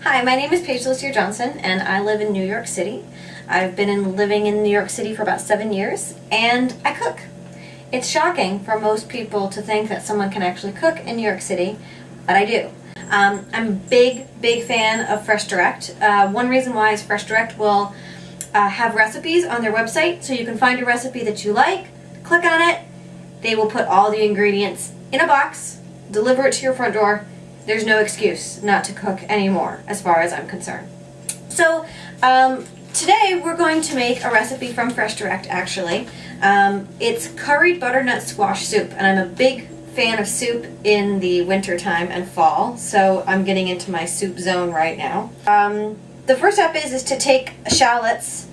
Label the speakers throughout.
Speaker 1: Hi, my name is Paige Lucier Johnson, and I live in New York City. I've been living in New York City for about 7 years, and I cook. It's shocking for most people to think that someone can actually cook in New York City, but I do. I'm a big fan of Fresh Direct. One reason why is Fresh Direct will have recipes on their website, so you can find a recipe that you like, click on it, they will put all the ingredients in a box, deliver it to your front door. There's no excuse not to cook anymore, as far as I'm concerned. So today we're going to make a recipe from Fresh Direct, actually. It's curried butternut squash soup, and I'm a big fan of soup in the winter time and fall, so I'm getting into my soup zone right now. The first step is to take shallots,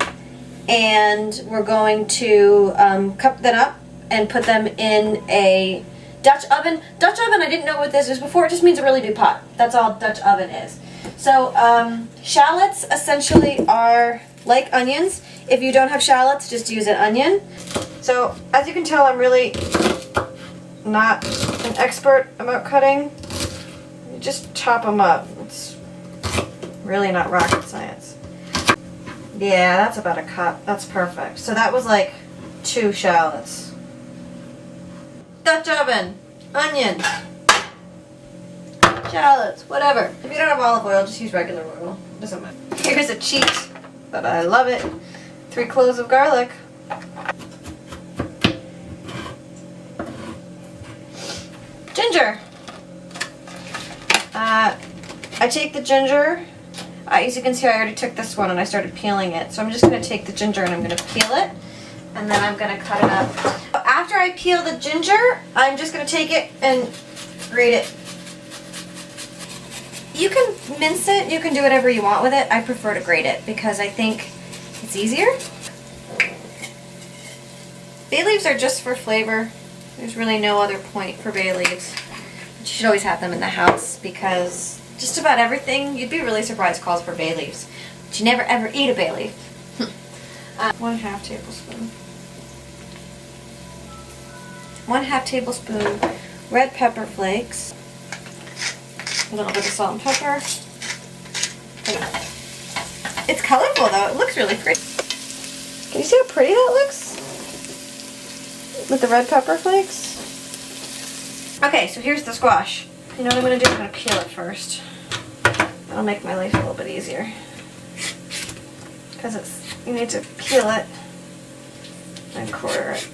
Speaker 1: and we're going to cut them up and put them in a Dutch oven. Dutch oven, I didn't know what this was before. It just means a really big pot. That's all Dutch oven is. So shallots essentially are like onions. If you don't have shallots, just use an onion. So as you can tell, I'm really not an expert about cutting. You just chop them up. It's really not rocket science. Yeah, that's about a cup. That's perfect. So that was like 2 shallots. Dutch oven, onion, shallots, whatever. If you don't have olive oil, just use regular oil. It doesn't matter. Here's a cheat, but I love it. 3 cloves of garlic. Ginger. I take the ginger. As you can see, I already took this one and I started peeling it. So I'm just going to take the ginger and I'm going to peel it. And then I'm going to cut it up. After I peel the ginger, I'm just going to take it and grate it. You can mince it, you can do whatever you want with it. I prefer to grate it because I think it's easier. Bay leaves are just for flavor. There's really no other point for bay leaves. But you should always have them in the house because just about everything, you'd be really surprised, calls for bay leaves. But you never ever eat a bay leaf. 1/2 tablespoon. 1/2 tablespoon red pepper flakes. A little bit of salt and pepper. It's colorful though. It looks really pretty. Can you see how pretty that looks? With the red pepper flakes. Okay, so here's the squash. You know what I'm going to do? I'm going to peel it first. That'll make my life a little bit easier. Because you need to peel it and quarter it.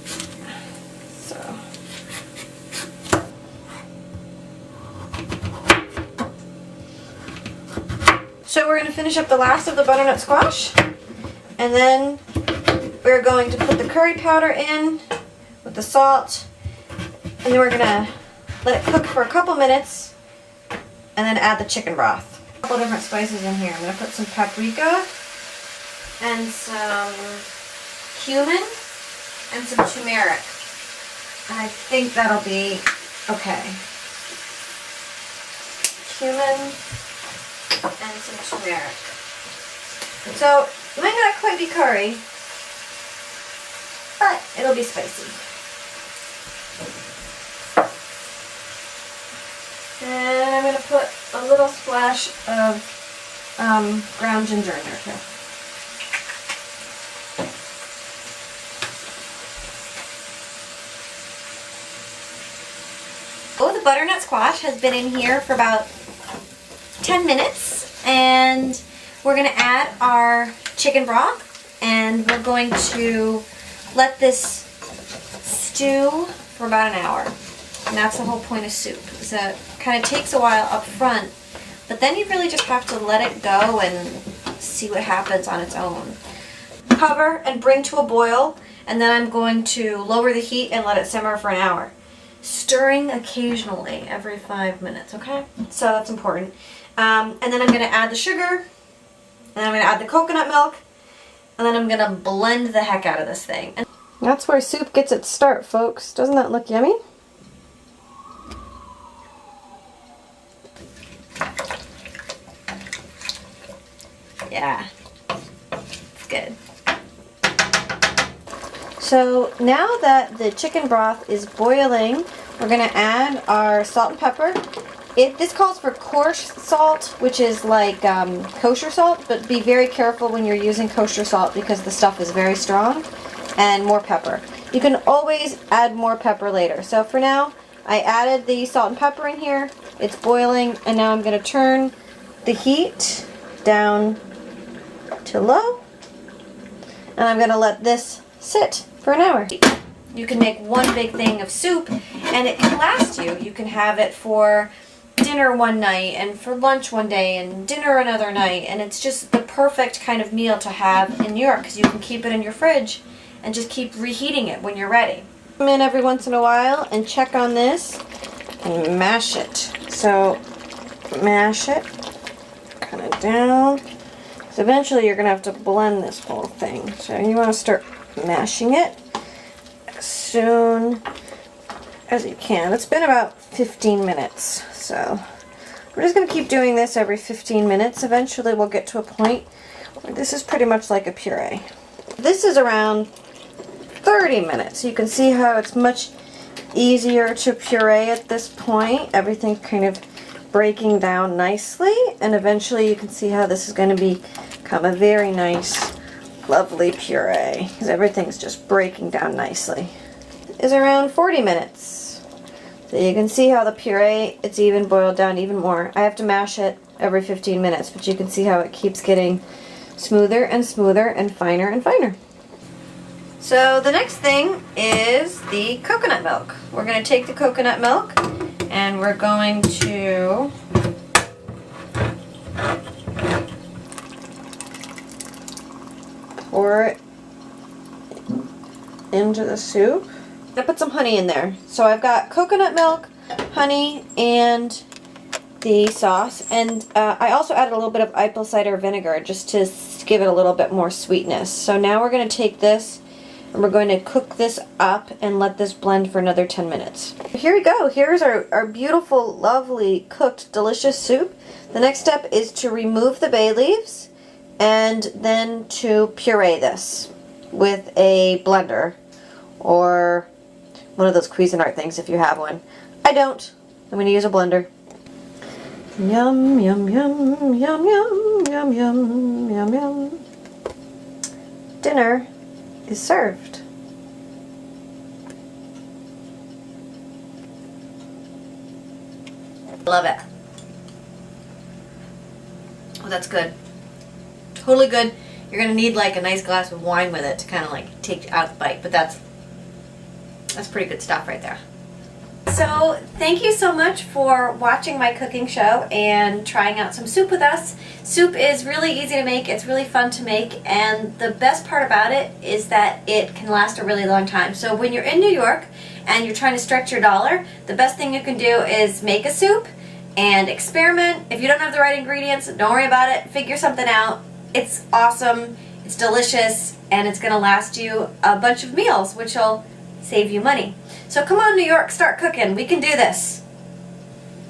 Speaker 1: So we're going to finish up the last of the butternut squash, and then we're going to put the curry powder in with the salt, and then we're going to let it cook for a couple minutes, and then add the chicken broth. A couple different spices in here. I'm going to put some paprika and some cumin and some turmeric, and I think that'll be okay. Cumin and some turmeric. So, it might not quite be curry, but it'll be spicy. And I'm going to put a little splash of ground ginger in there too. Oh, the butternut squash has been in here for about 10 minutes, and we're going to add our chicken broth, and we're going to let this stew for about an hour. And that's the whole point of soup. So it kind of takes a while up front, but then you really just have to let it go and see what happens on its own. Cover and bring to a boil, and then I'm going to lower the heat and let it simmer for an hour. Stirring occasionally every 5 minutes, okay? So that's important. And then I'm going to add the sugar, and then I'm going to add the coconut milk, and then I'm going to blend the heck out of this thing. And that's where soup gets its start, folks. Doesn't that look yummy? Yeah, it's good. So now that the chicken broth is boiling, we're going to add our salt and pepper This calls for coarse salt, which is like kosher salt, but be very careful when you're using kosher salt because the stuff is very strong, and more pepper. You can always add more pepper later. So for now, I added the salt and pepper in here. It's boiling, and now I'm going to turn the heat down to low, and I'm going to let this sit for an hour. You can make one big thing of soup, and it can last you. You can have it for dinner one night, and for lunch one day, and dinner another night, and it's just the perfect kind of meal to have in New York because you can keep it in your fridge and just keep reheating it when you're ready. Come in every once in a while and check on this and mash it. So mash it kind of down. So eventually you're going to have to blend this whole thing. So you want to start mashing it as soon as you can. It's been about 15 minutes. So we're just going to keep doing this every 15 minutes. Eventually we'll get to a point where this is pretty much like a puree. This is around 30 minutes. You can see how it's much easier to puree at this point. Everything's kind of breaking down nicely, and eventually you can see how this is going to become a very nice, lovely puree because everything's just breaking down nicely. Is around 40 minutes. So you can see how the puree, it's even boiled down even more. I have to mash it every 15 minutes, but you can see how it keeps getting smoother and smoother and finer and finer. So the next thing is the coconut milk. We're going to take the coconut milk and we're going to pour it into the soup. I put some honey in there. So I've got coconut milk, honey, and the sauce. And I also added a little bit of apple cider vinegar just to give it a little bit more sweetness. So now we're going to take this and we're going to cook this up and let this blend for another 10 minutes. Here we go. Here's our beautiful, lovely, cooked, delicious soup. The next step is to remove the bay leaves and then to puree this with a blender or one of those Cuisinart things if you have one. I don't. I'm going to use a blender. Yum, yum, yum, yum, yum, yum, yum, yum, yum. Dinner is served. Love it. Oh, that's good. Totally good. You're going to need like a nice glass of wine with it to kind of like take out the bite, but that's pretty good stuff right there. So thank you so much for watching my cooking show and trying out some soup with us. Soup is really easy to make, it's really fun to make, and the best part about it is that it can last a really long time. So when you're in New York and you're trying to stretch your dollar, the best thing you can do is make a soup and experiment. If you don't have the right ingredients, don't worry about it, figure something out. It's awesome, it's delicious, and it's going to last you a bunch of meals, which will save you money. So come on, New York, start cooking. We can do this.